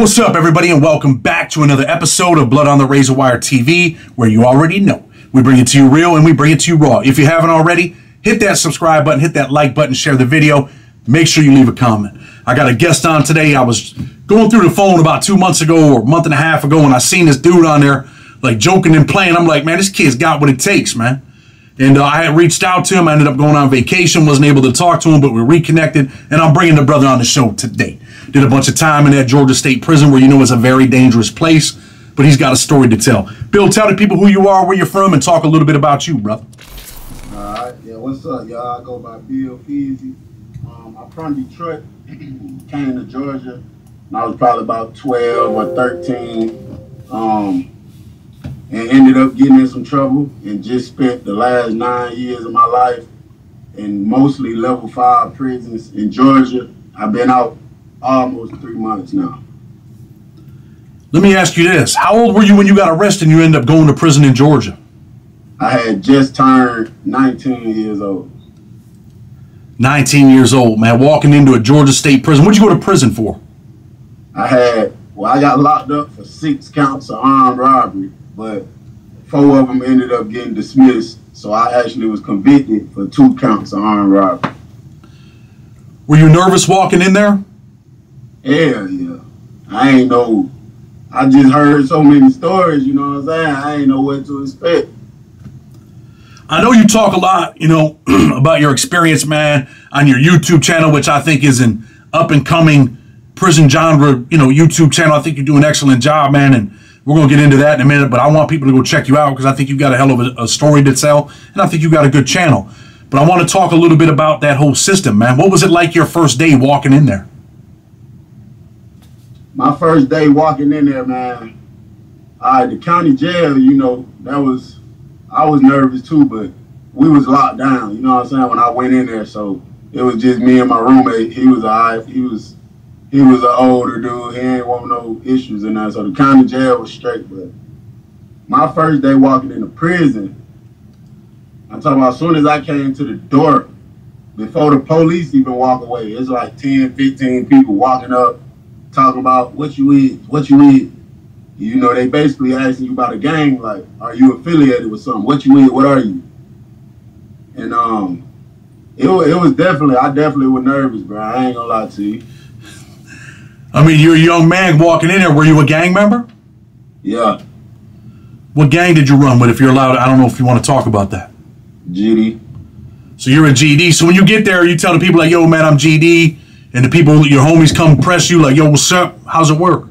What's up, everybody, and welcome back to another episode of Blood on the Razor Wire TV, where you already know we bring it to you real and we bring it to you raw. If you haven't already, hit that subscribe button, hit that like button, share the video. Make sure you leave a comment. I got a guest on today. I was going through the phone about 2 months ago or a month and a half ago, and I seen this dude on there like joking and playing. I'm like, man, this kid's got what it takes, man. And I had reached out to him. I ended up going on vacation, wasn't able to talk to him, but we reconnected, and I'm bringing the brother on the show today. Did a bunch of time in that Georgia State prison where you know is a very dangerous place, but he's got a story to tell. Bill, tell the people who you are, where you're from, and talk a little bit about you, brother. All right, yeah, what's up, y'all? I go by Bill Feezy. I'm from Detroit, came to Georgia when I was probably about 12 or 13, and ended up getting in some trouble and just spent the last 9 years of my life in mostly level 5 prisons in Georgia. I've been out almost 3 months now. Let me ask you this. How old were you when you got arrested and you ended up going to prison in Georgia? I had just turned 19 years old. 19 years old, man, walking into a Georgia State prison. What'd you go to prison for? I got locked up for 6 counts of armed robbery, but 4 of them ended up getting dismissed, so I actually was convicted for 2 counts of armed robbery. Were you nervous walking in there? Hell yeah. I just heard so many stories, you know what I'm saying? I ain't know what to expect. I know you talk a lot, you know, about your experience, man, on your YouTube channel, which I think is an up-and-coming prison genre, you know, YouTube channel. I think you do an excellent job, man, and we're going to get into that in a minute, but I want people to go check you out because I think you've got a hell of a story to tell, and I think you've got a good channel. But I want to talk a little bit about that whole system, man. What was it like your first day walking in there? My first day walking in there, man, the county jail, you know, I was nervous too, but we was locked down, you know what I'm saying, when I went in there, so it was just me and my roommate. He was all right. He was an older dude. He ain't want no issues in there, so the county jail was straight. But my first day walking into prison, I'm talking about as soon as I came to the door, before the police even walk away, it's like 10, 15 people walking up, talking about what you eat. You know, they basically asking you about a gang, like, are you affiliated with something? What you eat? What are you? And it was definitely, I definitely was nervous, bro. I ain't gonna lie to you. I mean, you're a young man walking in there. Were you a gang member? Yeah. What gang did you run with, if you're allowed? I don't know if you want to talk about that. GD. So you're a GD. So when you get there, you tell the people like, yo, man, I'm GD. And the people, your homies come press you like, yo, what's up? How's it work?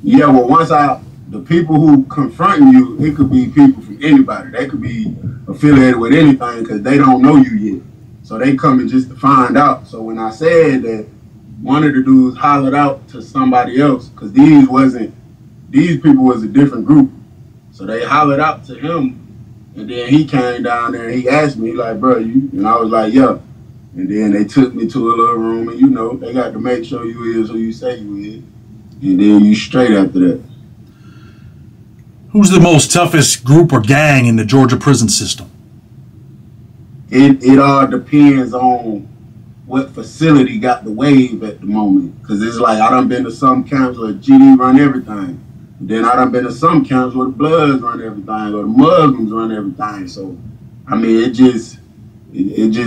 Yeah, well, the people who confronting you, it could be people from anybody. They could be affiliated with anything because they don't know you yet. So they coming just to find out. So when I said that, one of the dudes hollered out to somebody else because these people was a different group. So they hollered out to him, and then he came down there and he asked me, like, bro, you? And I was like, yeah. And then they took me to a little room, and you know, they got to make sure you is who you say you is. And then you straight after that. Who's the most toughest group or gang in the Georgia prison system? It all depends on what facility got the wave at the moment. Because it's like, I done been to some camps where GD run everything. Then I done been to some camps where the Bloods run everything, or the Muslims run everything. So, I mean, it just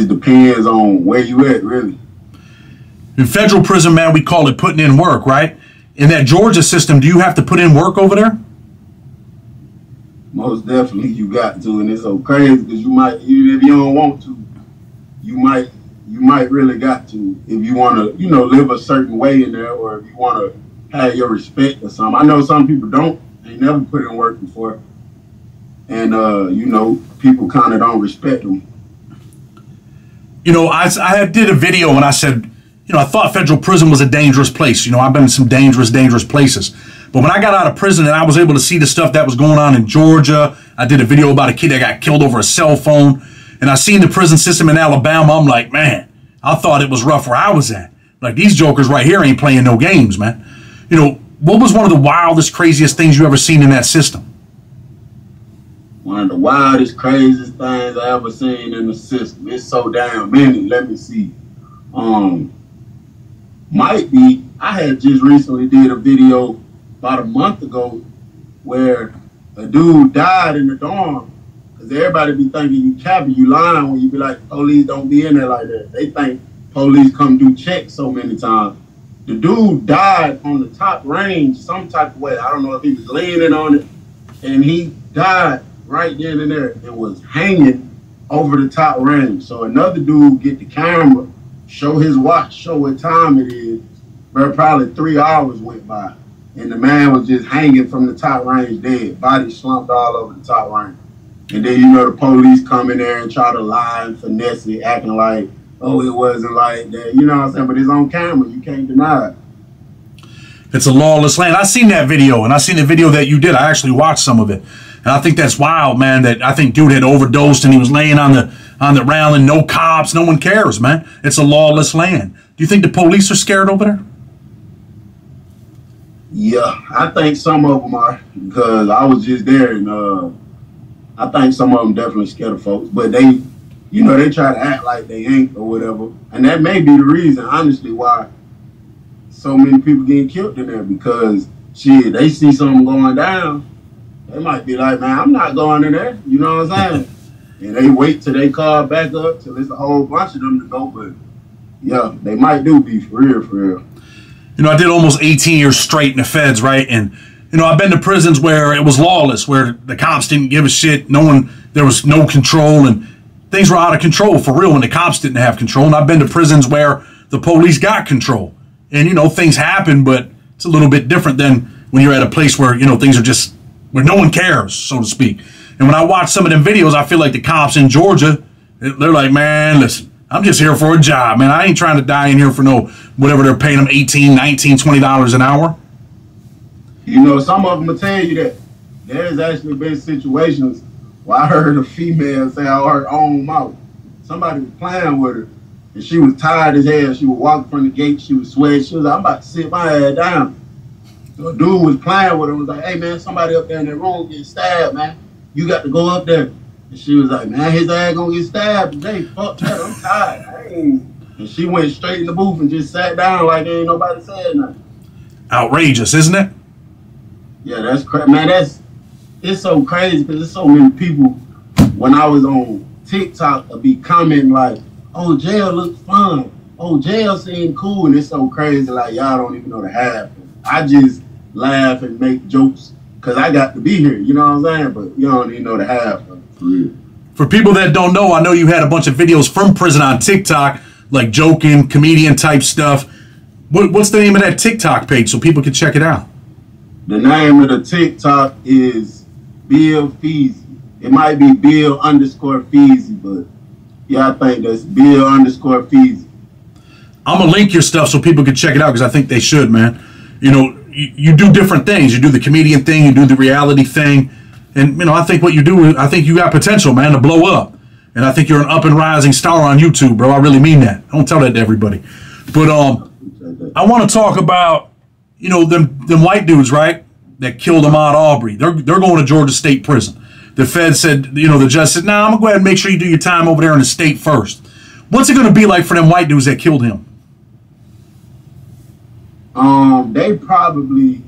depends on where you at, really. In federal prison, man, we call it putting in work, right? In that Georgia system, do you have to put in work over there? Most definitely you got to, and it's so crazy because you might, even if you don't want to, you might really got to if you want to, you know, live a certain way in there, or if you want to have your respect or something. I know some people don't. They never put in work before, and you know, people kind of don't respect them. You know, I did a video and I said, you know, I thought federal prison was a dangerous place. You know, I've been in some dangerous places. But when I got out of prison and I was able to see the stuff that was going on in Georgia, I did a video about a kid that got killed over a cell phone. And I seen the prison system in Alabama. I'm like, man, I thought it was rough where I was at. Like, these jokers right here ain't playing no games, man. You know, what was one of the wildest, craziest things you ever seen in that system? One of the wildest, craziest things I ever seen in the system. It's so damn many. Let me see. Might be I had just recently did a video about a month ago where a dude died in the dorm. Because everybody be thinking you capping, you lying when you be like, police don't be in there like that. They think police come do checks so many times. The dude died on the top range some type of way. I don't know if he was leaning on it. And he died right then and there and was hanging over the top range. So another dude get the camera, show his watch, show what time it is. But probably 3 hours went by. And the man was just hanging from the top range dead. Body slumped all over the top range. And then, you know, the police come in there and try to lie and finesse it, acting like, oh, it wasn't like that. You know what I'm saying? But it's on camera. You can't deny it. It's a lawless land. I seen that video, and I seen the video that you did. I actually watched some of it. And I think that's wild, man, that I think dude had overdosed and he was laying on the railing. No cops. No one cares, man. It's a lawless land. Do you think the police are scared over there? Yeah, I think some of them are, because I was just there, and I think some of them definitely scared of folks. But they, you know, they try to act like they ain't or whatever. And that may be the reason, honestly, why so many people getting killed in there, because, shit, they see something going down. They might be like, man, I'm not going in there. You know what I'm saying? And they wait till they car back up till there's a whole bunch of them to go. But, yeah, they might do be for real, for real. You know, I did almost 18 years straight in the feds, right? And, you know, I've been to prisons where it was lawless, where the cops didn't give a shit. There was no control, and things were out of control for real when the cops didn't have control. And I've been to prisons where the police got control. And, you know, things happen, but it's a little bit different than when you're at a place where, you know, things are just, where no one cares, so to speak. And when I watch some of them videos, I feel like the cops in Georgia, they're like, man, listen, I'm just here for a job, man. I ain't trying to die in here for no, whatever they're paying them, $18, $19, $20 an hour. You know, some of them will tell you that there's actually been situations where I heard a female say out her own mouth, somebody was playing with her, and she was tired as hell. She was walking from the gate, she was sweating. She was like, I'm about to sit my ass down. So a dude was playing with her, was like, hey, man, somebody up there in that room getting stabbed, man. You got to go up there. And she was like, man, his ass gonna get stabbed today. Fuck that, I'm tired. And she went straight in the booth and just sat down like ain't nobody said nothing. Outrageous, isn't it? Yeah, that's crazy. Man, it's so crazy because there's so many people, when I was on TikTok, would be commenting like, oh, jail looks fun. Oh, jail seemed cool. And it's so crazy, like, y'all don't even know the half. I just laugh and make jokes because I got to be here, you know what I'm saying? But you don't even know the half of it, for real. For people that don't know, I know you had a bunch of videos from prison on TikTok, like joking, comedian type stuff. What's the name of that TikTok page so people can check it out? The name of the TikTok is Bill Feezy. It might be Bill_Feezy, but yeah, I think that's Bill_Feezy. I'm going to link your stuff so people can check it out because I think they should, man. You know, you do different things. You do the comedian thing, you do the reality thing. And, you know, I think what you do, I think you got potential, man, to blow up. And I think you're an up and rising star on YouTube, bro. I really mean that. I don't tell that to everybody. But I want to talk about, you know, them white dudes, right, that killed Ahmaud Arbery. They're going to Georgia State Prison. The Fed said, you know, the judge said, nah, I'm going to go ahead and make sure you do your time over there in the state first. What's it going to be like for them white dudes that killed him? They probably,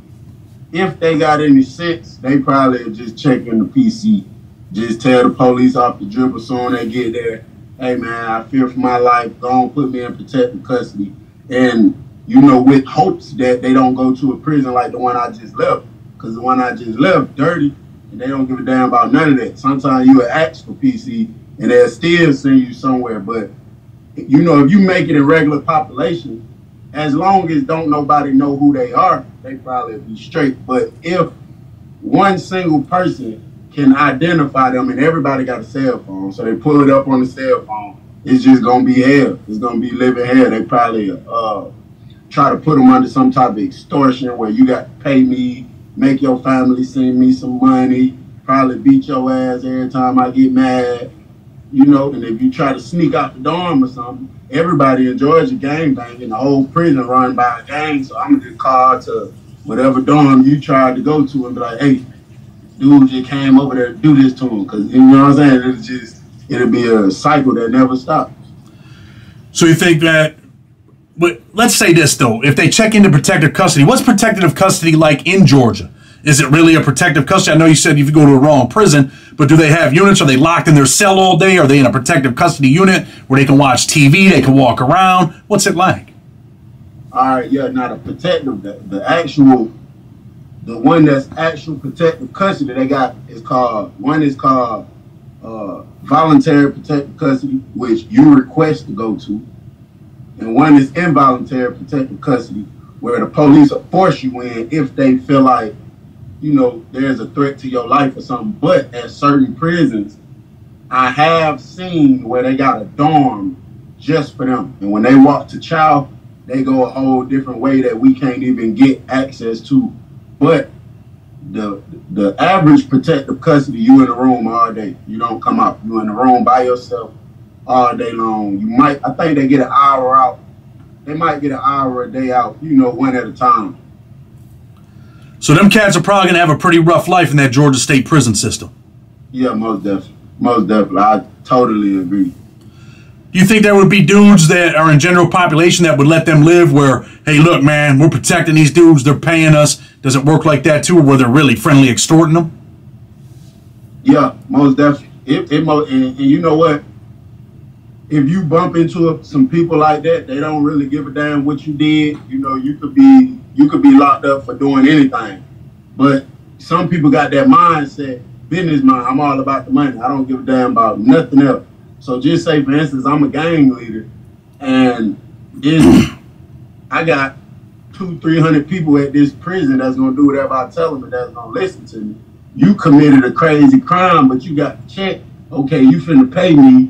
if they got any sense, they probably just check in the PC. Just tell the police off the dribble soon they get there, hey man, I fear for my life, don't put me in protective custody. And, you know, with hopes that they don't go to a prison like the one I just left. Because the one I just left, dirty, and they don't give a damn about none of that. Sometimes you will ask for PC, and they'll still send you somewhere. But, you know, if you make it in regular population, as long as don't nobody know who they are, they probably be straight. But if one single person can identify them, and everybody got a cell phone, so they pull it up on the cell phone, it's just going to be hell. It's going to be living hell. They probably try to put them under some type of extortion where you got to pay me, make your family send me some money, probably beat your ass every time I get mad, you know. And if you try to sneak out the dorm or something, everybody in Georgia gang banging, the whole prison run by a gang, so I'm going to just call to whatever dorm you tried to go to and be like, hey, dude just came over there to do this to him, because, you know what I'm saying, it'll be a cycle that never stops. So you think that but let's say this though: if they check into protective custody, what's protective custody like in Georgia? Is it really a protective custody? I know you said if you go to a wrong prison, but do they have units? Are they locked in their cell all day? Are they in a protective custody unit where they can watch TV, they can walk around? What's it like? All right, yeah, now the protective, the one that's actual protective custody they got is called voluntary protective custody, which you request to go to, and one is involuntary protective custody, where the police will force you in if they feel like, you know, there's a threat to your life or something. But at certain prisons, I have seen where they got a dorm just for them. And when they walk to chow, they go a whole different way that we can't even get access to. But the average protective custody, you in the room all day. You don't come out. You in the room by yourself all day long. I think they get an hour out. They might get an hour a day out, you know, one at a time. So them cats are probably going to have a pretty rough life in that Georgia State prison system. Yeah, most definitely. Most definitely. I totally agree. Do you think there would be dudes that are in general population that would let them live where, hey, look, man, we're protecting these dudes, they're paying us. Does it work like that too, or where they're really friendly extorting them? Yeah, most definitely. And you know what? If you bump into some people like that, they don't really give a damn what you did. You know, you could be locked up for doing anything. But some people got that mindset, business mind. I'm all about the money. I don't give a damn about nothing else. So just say, for instance, I'm a gang leader, and I got 200-300 people at this prison that's gonna do whatever I tell them and that's gonna listen to me. You committed a crazy crime, but you got the check. Okay, you finna pay me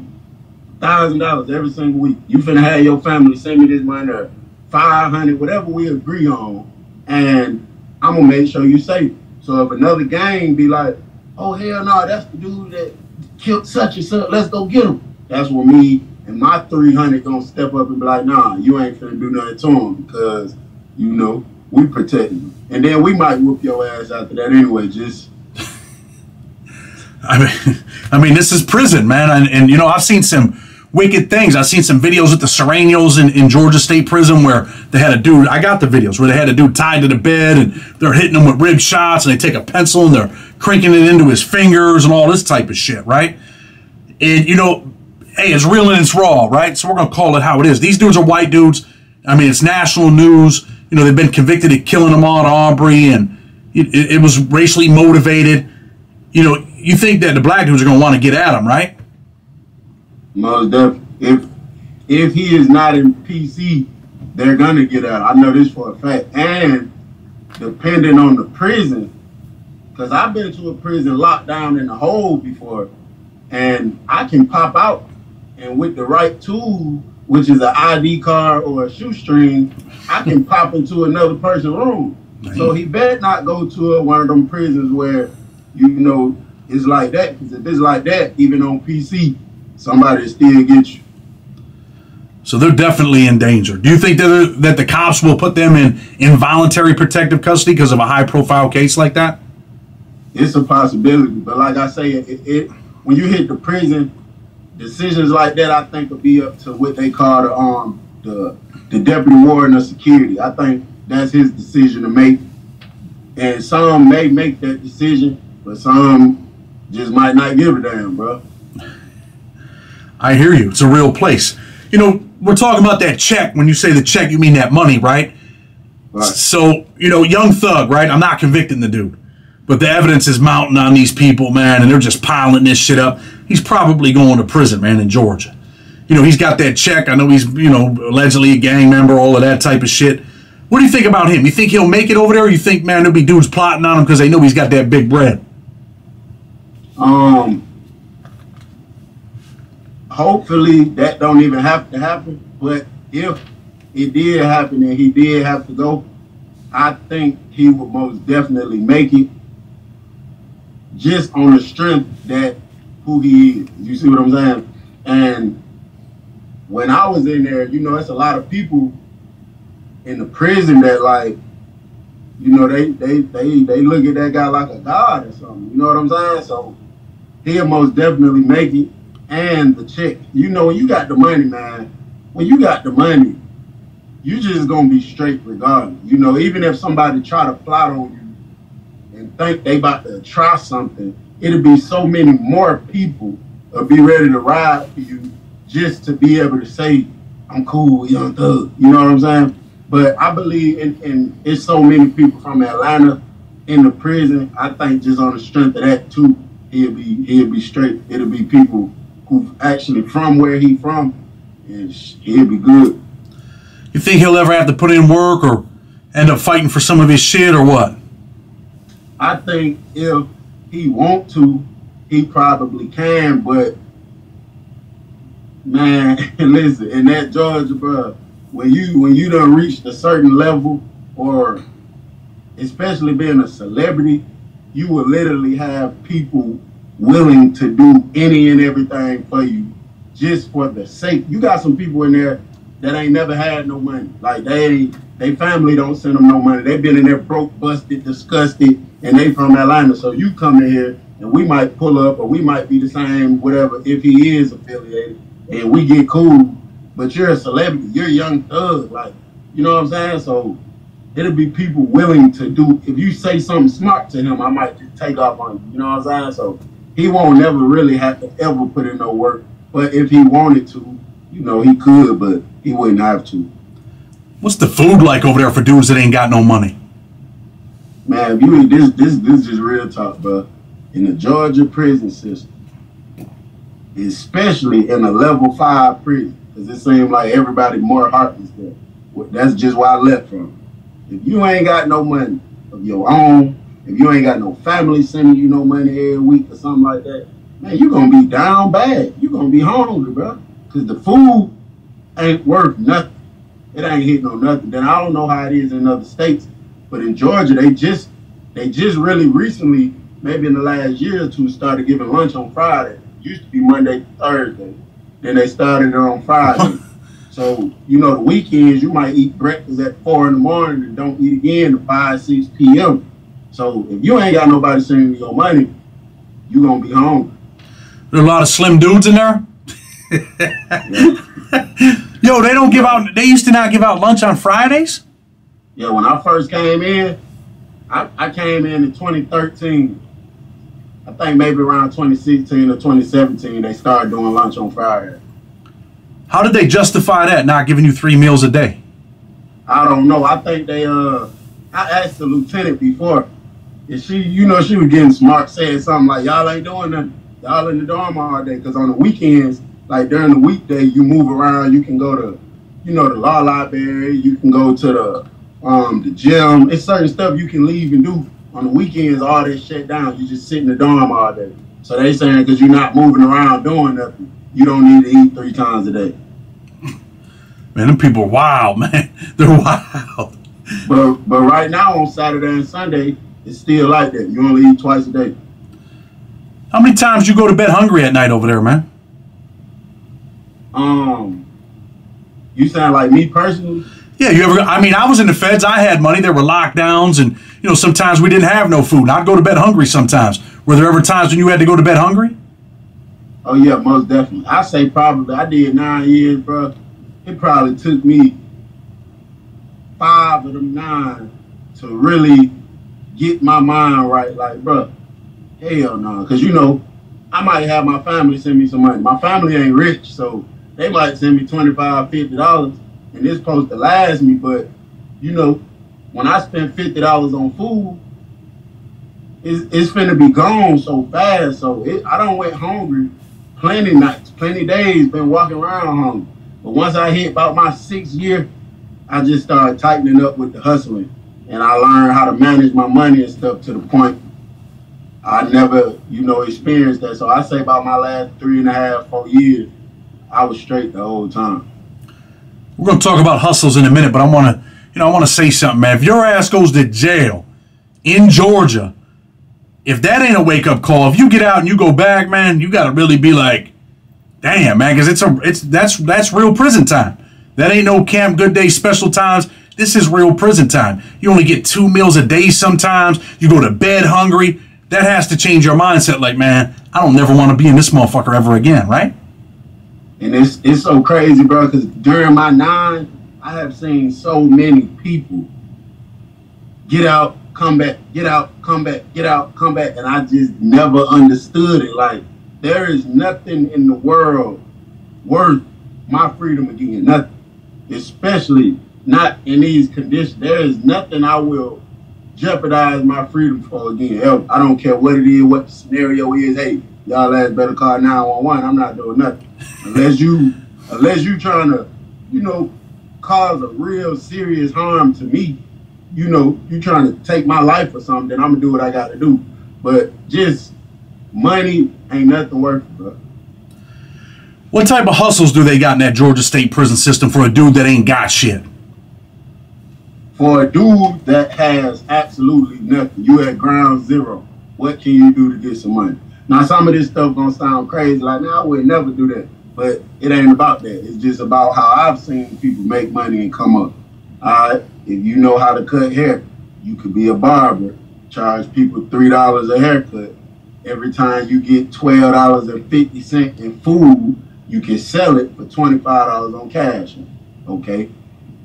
$1,000 every single week. You finna have your family send me this money, or 500, whatever we agree on, and I'm gonna make sure you safe. So if another gang be like, oh hell no, that's the dude that killed such and such, let's go get him. That's when me and my 300 gonna step up and be like, nah, you ain't finna do nothing to him because, you know, we protect him. And then we might whoop your ass after that anyway, just. I mean, this is prison, man. And you know, I've seen some wicked things. I've seen some videos at the Serranos in Georgia State Prison where they had a dude, I got the videos, where they had a dude tied to the bed and they're hitting him with rib shots and they take a pencil and they're cranking it into his fingers and all this type of shit, right? And, you know, hey, it's real and it's raw, right? So we're going to call it how it is. These dudes are white dudes. I mean, it's national news. You know, they've been convicted of killing Ahmaud Arbery, and it was racially motivated. You know, you think that the black dudes are going to want to get at him, right? Most definitely. If he is not in PC, they're going to get at him. I know this for a fact. And depending on the prison, because I've been to a prison locked down in the hole before, and I can pop out, and with the right tool, which is an ID card or a shoestring, I can pop into another person's room. So he better not go to one of them prisons where, you know, it's like that. Because if it's like that, even on PC, somebody still get you. So they're definitely in danger. Do you think that the cops will put them in involuntary protective custody because of a high-profile case like that? It's a possibility. But like I say, when you hit the prison, decisions like that, I think, will be up to what they call the deputy warden of security. I think that's his decision to make. And some may make that decision, but some just might not give a damn, bro. I hear you. It's a real place. You know, we're talking about that check. When you say the check, you mean that money, right? Right. So, you know, young thug, right? I'm not convicting the dude. But the evidence is mounting on these people, man, and they're just piling this shit up. He's probably going to prison, man, in Georgia. You know, he's got that check. I know he's, you know, allegedly a gang member, all of that type of shit. What do you think about him? You think he'll make it over there, or you think, man, there'll be dudes plotting on him because they know he's got that big bread? Hopefully that don't even have to happen. But if it did happen and he did have to go, I think he would most definitely make it, just on the strength that who he is. You see what I'm saying? And when I was in there, you know, it's a lot of people in the prison that, like, you know, they look at that guy like a god or something. You know what I'm saying? So he'll most definitely make it. And the check, you know, when you got the money, man, when you got the money, you just gonna be straight regardless. You know, even if somebody try to plot on you and think they about to try something, it'll be so many more people will be ready to ride for you just to be able to say, I'm cool with Young Thug. You know what I'm saying? But I believe in it's so many people from Atlanta in the prison. I think just on the strength of that too, he'll be straight. It'll be people who actually from where he from, and he'll be good. You think he'll ever have to put in work or end up fighting for some of his shit or what? I think if he want to, he probably can, but man, listen, in that Georgia, bro, when you done reached a certain level, or especially being a celebrity, you will literally have people willing to do any and everything for you just for the sake. You got some people in there that ain't never had no money. Like they family don't send them no money. They been in there broke, busted, disgusted, and they from Atlanta. So you come in here and we might pull up, or we might be the same, whatever, if he is affiliated, and we get cool. But you're a celebrity, you're Young Thug, like, you know what I'm saying? So it'll be people willing to do. If you say something smart to him, I might just take off on you. You know what I'm saying? So he won't never really have to ever put in no work. But if he wanted to, you know, he could, but he wouldn't have to. What's the food like over there for dudes that ain't got no money? Man, if you eat this is real talk, bro. In the Georgia prison system, especially in a level 5 prison, because it seems like everybody more heartless there. That's just where I left from. If you ain't got no money of your own, if you ain't got no family sending you no money every week or something like that, man, you're going to be down bad. You're going to be hungry, bro. Because the food ain't worth nothing. It ain't hitting on nothing. Then I don't know how it is in other states, but in Georgia, they just really recently, maybe in the last year or two, started giving lunch on Friday. It used to be Monday, Thursday. Then they started it on Friday. So, you know, the weekends, you might eat breakfast at 4 in the morning and don't eat again at 5, 6 p.m. So if you ain't got nobody sending you your money, you going to be hungry. There are a lot of slim dudes in there? Yo, they don't give out, they used to not give out lunch on Fridays? Yeah, when I first came in, I came in 2013. I think maybe around 2016 or 2017, they started doing lunch on Friday. How did they justify that, not giving you 3 meals a day? I don't know. I think they, I asked the lieutenant before, and she, you know, she was getting smart, saying something like, y'all ain't doing nothing. Y'all in the dorm all day. Because on the weekends, like during the weekday, you move around. You can go to, you know, the law library. You can go to the gym. It's certain stuff you can leave and do. On the weekends, all that shut down. You just sit in the dorm all day. So they saying because you're not moving around doing nothing, you don't need to eat 3 times a day. Man, them people are wild, man. They're wild. But right now on Saturday and Sunday, it's still like that. You only eat twice a day. How many times you go to bed hungry at night over there, man? You sound like me personally? Yeah, you ever? I mean, I was in the feds. I had money. There were lockdowns, and you know, sometimes we didn't have no food. And I'd go to bed hungry sometimes. Were there ever times when you had to go to bed hungry? Oh yeah, most definitely. I say probably. I did 9 years, bro. It probably took me 5 of them 9 to really get my mind right. Like, bro, hell no. Because, you know, I might have my family send me some money. My family ain't rich, so they might send me $25, $50, and it's supposed to last me. But, you know, when I spend $50 on food, it's finna be gone so fast. So I don't went hungry plenty nights, plenty days, been walking around hungry. But once I hit about my 6th year, I just started tightening up with the hustling. And I learned how to manage my money and stuff to the point I never, you know, experienced that. So I say about my last 3.5, 4 years, I was straight the whole time. We're going to talk about hustles in a minute, but I want to say something, man. If your ass goes to jail in Georgia, if that ain't a wake-up call, if you get out and you go back, man, you got to really be like, damn, man, because that's real prison time. That ain't no Camp Good Day special times. This is real prison time. You only get 2 meals a day sometimes. You go to bed hungry. That has to change your mindset. Like, man, I don't never want to be in this motherfucker ever again, right? And it's so crazy, bro, because during my 9, I have seen so many people get out, come back, get out, come back, get out, come back, and I just never understood it. Like, there is nothing in the world worth my freedom again. Nothing. Especially not in these conditions. There is nothing I will jeopardize my freedom for again. Ever. I don't care what it is, what the scenario is. Hey, y'all ass better call 911. I'm not doing nothing. Unless you trying to, cause a real serious harm to me, you trying to take my life or something, then I'm gonna do what I gotta do. But just money ain't nothing worth it, bro. What type of hustles do they got in that Georgia State prison system for a dude that ain't got shit? For a dude that has absolutely nothing, you at ground zero, what can you do to get some money? Now, some of this stuff gonna sound crazy, like, I would never do that. But it ain't about that. It's just about how I've seen people make money and come up. All right, if you know how to cut hair, you could be a barber, charge people $3 a haircut. Every time you get $12.50 in food, you can sell it for $25 on cash. Okay.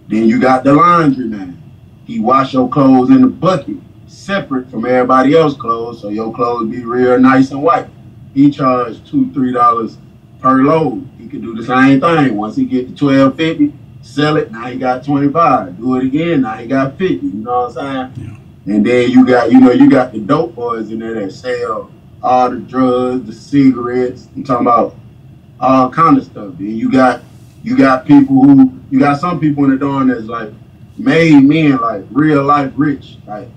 Then you got the laundry man. He wash your clothes in the bucket, separate from everybody else's clothes, so your clothes be real nice and white. He charged $2, $3 per load. He could do the same thing. Once he get to $12.50, sell it. Now he got 25. Do it again. Now he got 50. You know what I'm saying? Yeah. And then you got the dope boys in there that sell all the drugs, the cigarettes. I'm talking about all kind of stuff. Then you got some people in the dorm that's like made men, like real life rich, like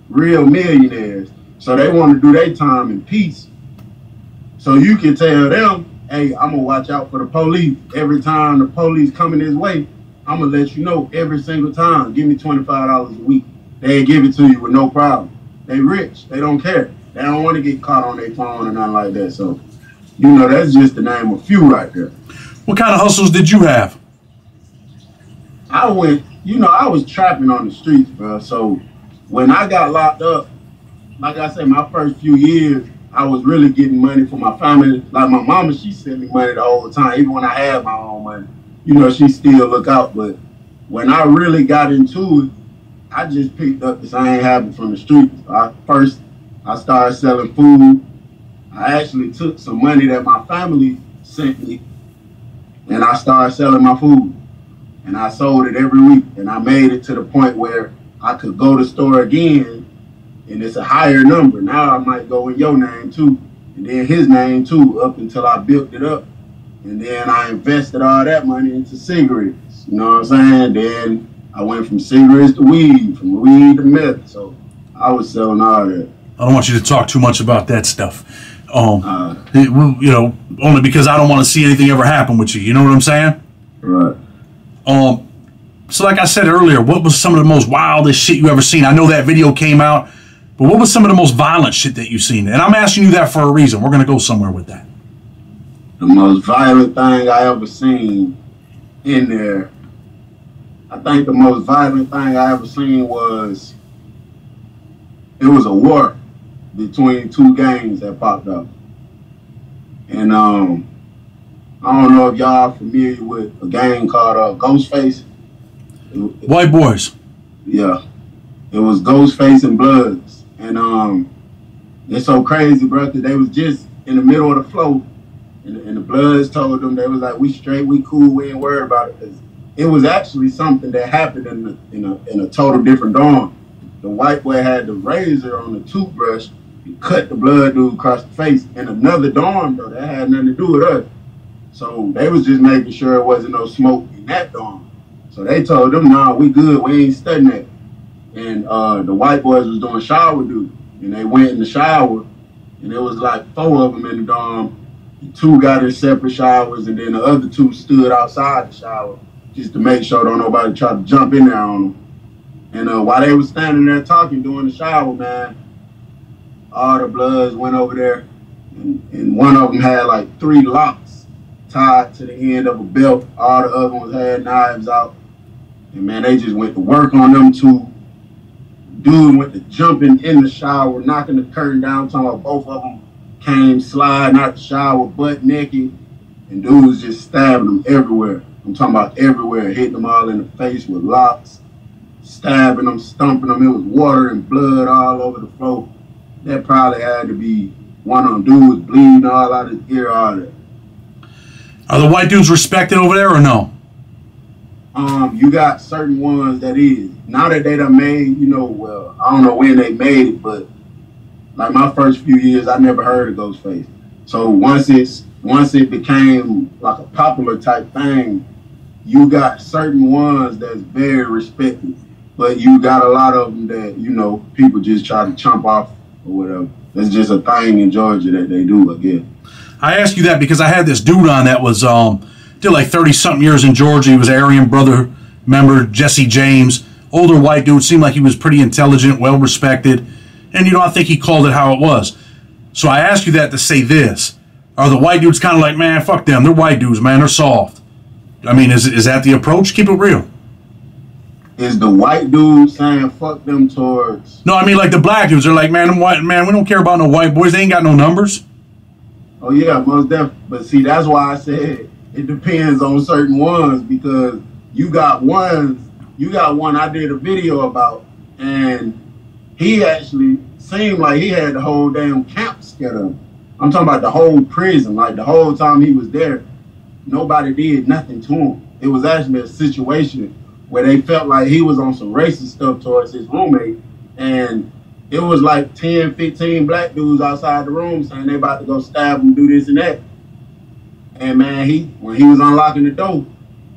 real millionaires. So they want to do their time in peace. So you can tell them, hey, I'm gonna watch out for the police. Every time the police coming this way, I'm gonna let you know every single time. Give me $25 a week. They give it to you with no problem. They rich. They don't care. They don't want to get caught on their phone or nothing like that. So, that's just the name of a few right there. What kind of hustles did you have? I was trapping on the streets, bro. So when I got locked up, like I said, my first few years, I was really getting money for my family. Like my mama, she sent me money the whole time. Even when I had my own money, she still look out. But when I really got into it, I just picked up the same habit from the streets. I started selling food. I actually took some money that my family sent me, and I started selling my food. And I sold it every week. And I made it to the point where I could go to the store again, and it's a higher number. Now I might go in your name too, and then his name too, up until I built it up. And then I invested all that money into cigarettes. You know what I'm saying? Then I went from cigarettes to weed, from weed to meth. So I was selling all that. I don't want you to talk too much about that stuff. Only because I don't want to see anything ever happen with you. You know what I'm saying? Right. So like I said earlier, what was some of the most wildest shit you ever seen? I know that video came out, but what was some of the most violent shit that you've seen? And I'm asking you that for a reason. We're going to go somewhere with that. The most violent thing I ever seen in there, I think the most violent thing I ever seen was, it was a war between two gangs that popped up. And I don't know if y'all familiar with a gang called Ghostface. White boys. Yeah. It was Ghostface and Bloods. And it's so crazy, bro, because they was just in the middle of the flow. And the Bloods told them, they was like, we straight, we cool, we ain't worried about it. Because it was actually something that happened in a total different dorm. The white boy had the razor on the toothbrush. He cut the Blood dude across the face. In another dorm, though, that had nothing to do with us. So they was just making sure it wasn't no smoke in that dorm. So they told them, nah, we good, we ain't studying that. And the white boys was doing shower duty. And they went in the shower, and there was like 4 of them in the dorm. 2 got in separate showers, and then the other 2 stood outside the shower just to make sure don't nobody try to jump in there on them. And while they was standing there talking during the shower, man, all the Bloods went over there, and one of them had like 3 locks tied to the end of a belt. All the other ones had knives out. And man, they just went to work on them 2. Dude went to jumping in the shower, knocking the curtain down, talking about both of them came sliding out the shower butt naked, and dude was just stabbing them everywhere. I'm talking about everywhere, hitting them all in the face with locks, stabbing them, stumping them. It was water and blood all over the floor. That probably had to be one of them dudes bleeding all out his ear, all that. Are the white dudes respected over there or no? You got certain ones that is. Now that they done made, well, I don't know when they made it, but like my first few years, I never heard of Ghostface. So once it became like a popular type thing, you got certain ones that's very respected, but you got a lot of them that, people just try to chomp off or whatever. It's just a thing in Georgia that they do, I guess. I ask you that because I had this dude on that was did like 30-something years in Georgia. He was Aryan Brother member, Jesse James, older white dude, seemed like he was pretty intelligent, well respected, and I think he called it how it was. So I ask you that to say this: are the white dudes kind of like, man, fuck them, they're white dudes, man, they're soft? I mean, is that the approach? Keep it real. Is the white dude saying fuck them towards? No, I mean like the black dudes. They're like, man, we don't care about no white boys. They ain't got no numbers. Oh yeah, most definitely. But see, that's why I said it depends on certain ones, because you got one I did a video about, and he actually seemed like he had the whole damn camp scared of him. I'm talking about the whole prison. Like the whole time he was there, nobody did nothing to him. It was actually a situation where they felt like he was on some racist stuff towards his roommate, and it was like 10, 15 black dudes outside the room saying they about to go stab him, do this and that. And man, when he was unlocking the door,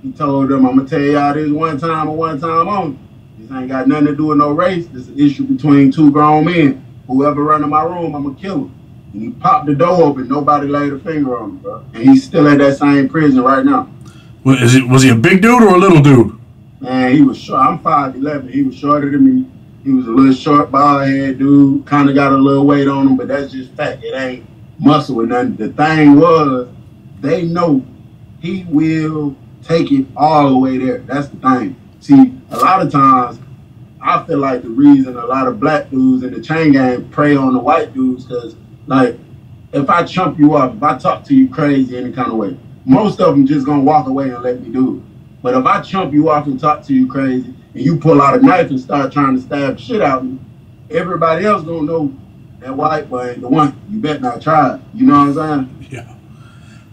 he told them, I'm gonna tell y'all this one time and one time only. This ain't got nothing to do with no race. This is an issue between two grown men. Whoever run in my room, I'm gonna kill him. And he popped the door open. Nobody laid a finger on him, bro. And he's still at that same prison right now. Was he a big dude or a little dude? Man, he was short. I'm 5'11". He was shorter than me. He was a little short, bald head dude. Kind of got a little weight on him, but that's just fact. It ain't muscle or nothing. The thing was, they know he will take it all the way there. That's the thing. See, a lot of times, I feel like the reason a lot of black dudes in the chain gang prey on the white dudes, because, like, if I chump you up, if I talk to you crazy any kind of way, most of them just gonna walk away and let me do it. But if I chump you off and talk to you crazy, and you pull out a knife and start trying to stab shit out of me, everybody else gonna know that white boy ain't the one. You bet not try it. You know what I'm saying? Yeah.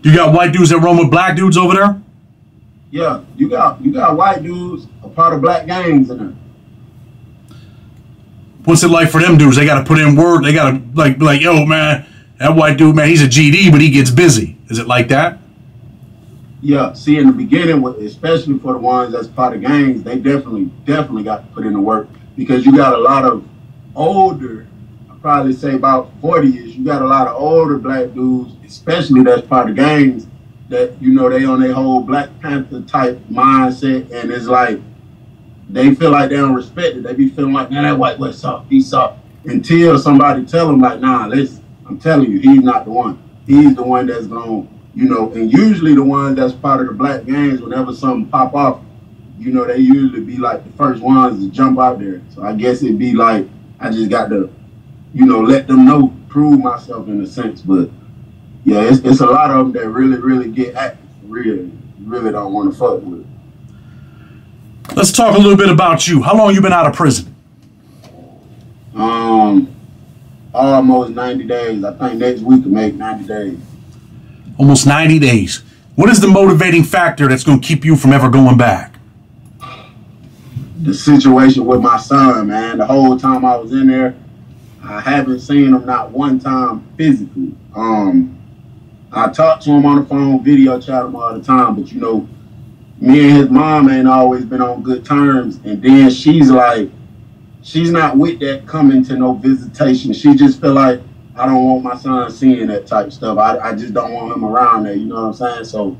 You got white dudes that run with black dudes over there? Yeah, you got white dudes a part of black gangs in there. What's it like for them dudes? They got to put in work. They got to like be like, yo, man, that white dude, man, he's a GD, but he gets busy. Is it like that? Yeah. See, in the beginning, especially for the ones that's part of gangs, they definitely got to put in the work, because you got a lot of older, I'd probably say about 40-ish. You got a lot of older black dudes, especially that's part of gangs, that, they on their whole Black Panther type mindset, and it's like they feel like they don't respect it. They be feeling like, man, that white boy soft, he's soft. Until somebody tell them, like, nah, listen, I'm telling you, he's not the one. He's the one that's going, and usually the ones that's part of the black gangs, whenever something pop off, they usually be like the first ones to jump out there. So I guess it'd be like, I just got to, let them know, prove myself in a sense. But yeah, it's a lot of them that really, really get active for real. You really don't want to fuck with it. Let's talk a little bit about you. How long you been out of prison? Almost 90 days. I think next week will make 90 days. Almost 90 days. What is the motivating factor that's going to keep you from ever going back? The situation with my son, man. The whole time I was in there, I haven't seen him not one time physically. I talk to him on the phone, video chat him all the time, but me and his mom ain't always been on good terms. And then she's like, she's not with that coming to no visitation. She just feel like, I don't want my son seeing that type stuff. I just don't want him around there, you know what I'm saying? So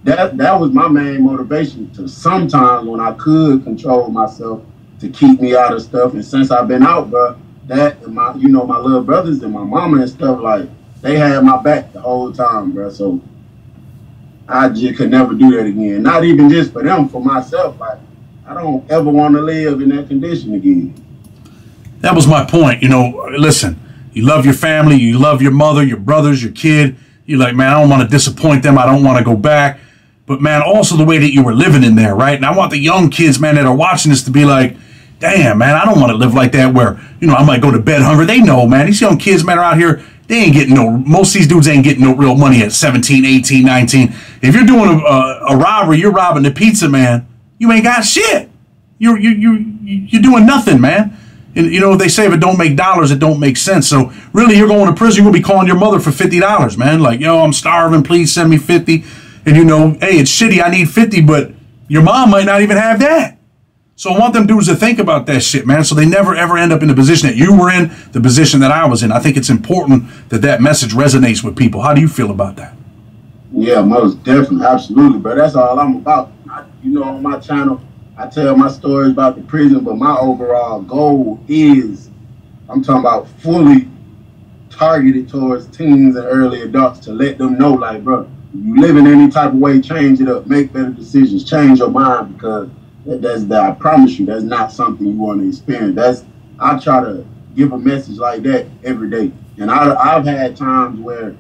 that was my main motivation, to sometimes when I could control myself, to keep me out of stuff. And since I've been out, bro, that and my little brothers and my mama and stuff, like, they had my back the whole time, bro. So I just could never do that again. Not even just for them, for myself. Like, I don't ever want to live in that condition again. That was my point. Listen, you love your family, you love your mother, your brothers, your kid. You're like, man, I don't want to disappoint them. I don't want to go back. but man, also the way that you were living in there, right? And I want the young kids, man, that are watching this to be like, damn, man, I don't want to live like that where, you know, I might go to bed hungry. They know, man, these young kids, man, are out here, they ain't getting most of these dudes ain't getting no real money at 17, 18, 19. If you're doing a robbery, you're robbing the pizza man, you ain't got shit. You're doing nothing, man. And, you know, they say if it don't make dollars, it don't make sense. So really, you're going to prison, you're going to be calling your mother for $50, man. Like, yo, I'm starving, please send me 50. And, you know, hey, it's shitty, I need 50, but your mom might not even have that. So I want them dudes to think about that shit, man, so they never, ever end up in the position that you were in, the position that I was in. I think it's important that that message resonates with people. How do you feel about that? Yeah, most definitely, absolutely, bro. That's all I'm about. You know, on my channel, I tell my stories about the prison, but my overall goal is, I'm talking about fully targeted towards teens and early adults to let them know, like, bro, you live in any type of way, change it up, make better decisions, change your mind, because I promise you, that's not something you want to experience. I try to give a message like that every day. And I've had times where,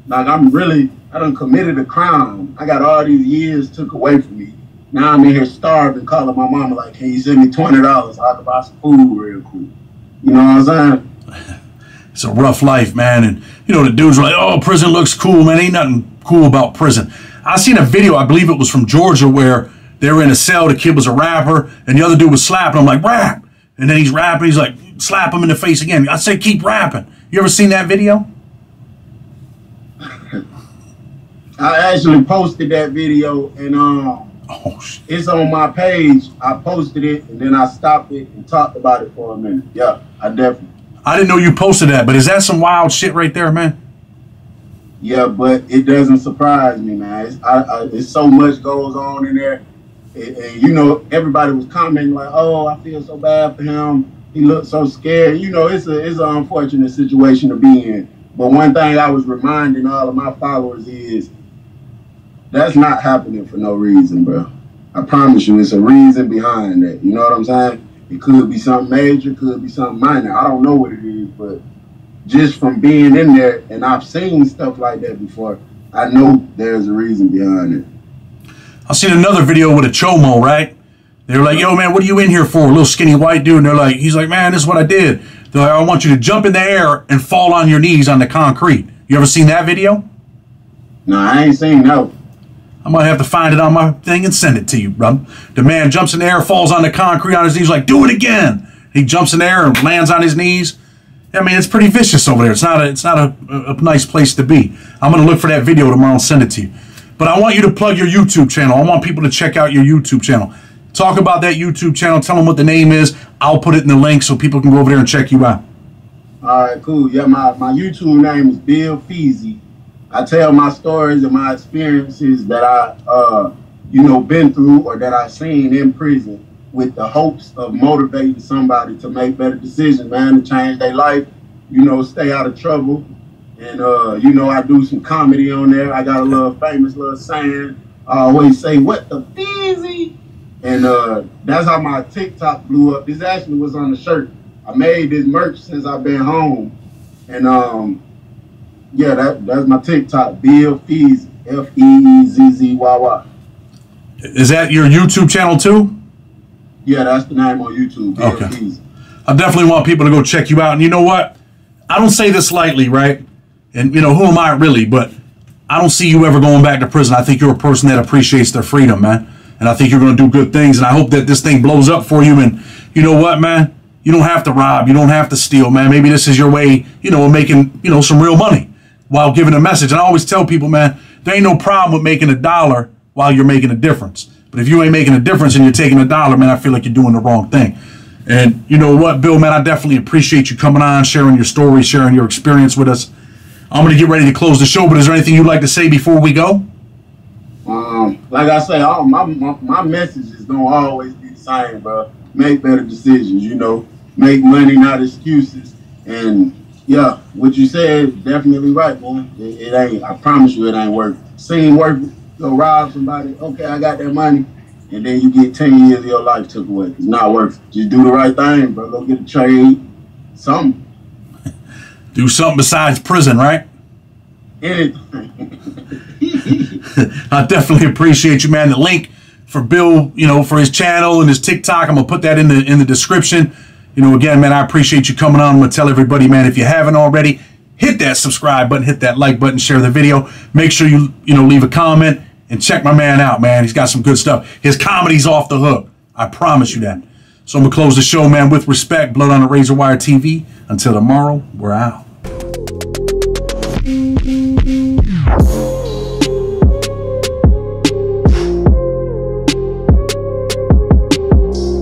like, I done committed a crime. I got all these years took away from me. Now I'm in here starving, calling my mama like, can you send me $20 so I can buy some food real quick? You know what I'm saying? It's a rough life, man. And, you know, the dudes are like, oh, prison looks cool, man. Ain't nothing cool about prison. I seen a video, I believe it was from Georgia, where they were in a cell, the kid was a rapper, and the other dude was slapping him like, rap. And then he's rapping, he's like, slap him in the face again. I say, keep rapping. You ever seen that video? I actually posted that video, and it's on my page. I posted it, and then I stopped it and talked about it for a minute. Yeah, I definitely. I didn't know you posted that, but is that some wild shit right there, man? Yeah, but it doesn't surprise me, man. It's so much goes on in there. And, you know, everybody was commenting like, oh, I feel so bad for him. He looked so scared. You know, it's an unfortunate situation to be in. But one thing I was reminding all of my followers is that's not happening for no reason, bro. I promise you, it's a reason behind that. You know what I'm saying? It could be something major, could be something minor. I don't know what it is, but just from being in there, and I've seen stuff like that before, I know there's a reason behind it. I seen another video with a chomo, right? They were like, yo, man, what are you in here for? A little skinny white dude. And they're like, he's like, man, this is what I did. They're like, I want you to jump in the air and fall on your knees on the concrete. You ever seen that video? No, I ain't seen that. I might have to find it on my thing and send it to you, bro. The man jumps in the air, falls on the concrete on his knees, like, do it again. He jumps in the air and lands on his knees. I mean, it's pretty vicious over there. It's not a nice place to be. I'm going to look for that video tomorrow and send it to you. But I want you to plug your YouTube channel. I want people to check out your YouTube channel. Talk about that YouTube channel. Tell them what the name is. I'll put it in the link so people can go over there and check you out. All right, cool. Yeah, my YouTube name is Bill Feezy. I tell my stories and my experiences that I, been through or that I've seen in prison with the hopes of motivating somebody to make better decisions, man, to change their life, you know, stay out of trouble. And, I do some comedy on there. I got a little famous little saying. I always say, what the Feezy? And that's how my TikTok blew up. This actually was on the shirt. I made this merch since I've been home. And, that's my TikTok, Bill Feezy, Feezzzy. Is that your YouTube channel too? Yeah, that's the name on YouTube, Bill Feezy. I definitely want people to go check you out. And you know what? I don't say this lightly, right? And, you know, who am I really? But I don't see you ever going back to prison. I think you're a person that appreciates their freedom, man. And I think you're going to do good things. And I hope that this thing blows up for you. And you know what, man? You don't have to rob. You don't have to steal, man. Maybe this is your way, you know, of making, you know, some real money while giving a message. And I always tell people, man, there ain't no problem with making $1 while you're making a difference. But if you ain't making a difference and you're taking $1, man, I feel like you're doing the wrong thing. And you know what, Bill, man, I definitely appreciate you coming on, sharing your story, sharing your experience with us. I'm going to get ready to close the show, but is there anything you'd like to say before we go? Like I say, my message is going to always be the same, bro. Make better decisions, you know. Make money, not excuses. And, yeah, what you said is definitely right, man. It ain't, I promise you it ain't worth it. Seen worth it. Go rob somebody, okay, I got that money. And then you get 10 years of your life took away. It's not worth it. Just do the right thing, bro. Go get a trade, something. Do something besides prison, right? Anything. I definitely appreciate you, man. The link for Bill, you know, for his channel and his TikTok, I'm gonna put that in the description. You know, again, man, I appreciate you coming on. I'm gonna tell everybody, man, if you haven't already, hit that subscribe button, hit that like button, share the video. Make sure you leave a comment and check my man out, man. He's got some good stuff. His comedy's off the hook. I promise you that. So I'm gonna close the show, man, with respect. Blood on the Razor Wire TV. Until tomorrow, we're out.